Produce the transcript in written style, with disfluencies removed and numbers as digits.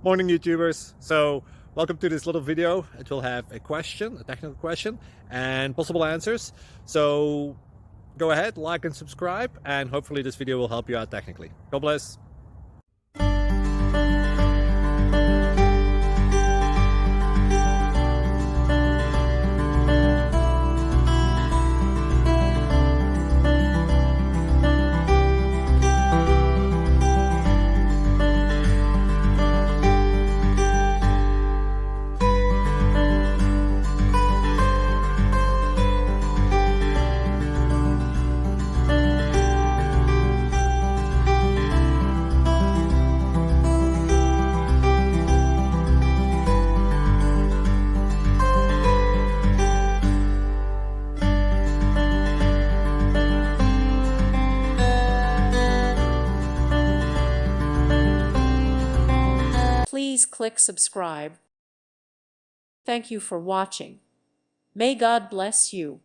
Morning YouTubers. So welcome to this little video. It will have a question, a technical question, and possible answers. So go ahead, like and subscribe, and hopefully this video will help you out technically. God bless. Please click subscribe. Thank you for watching. May God bless you.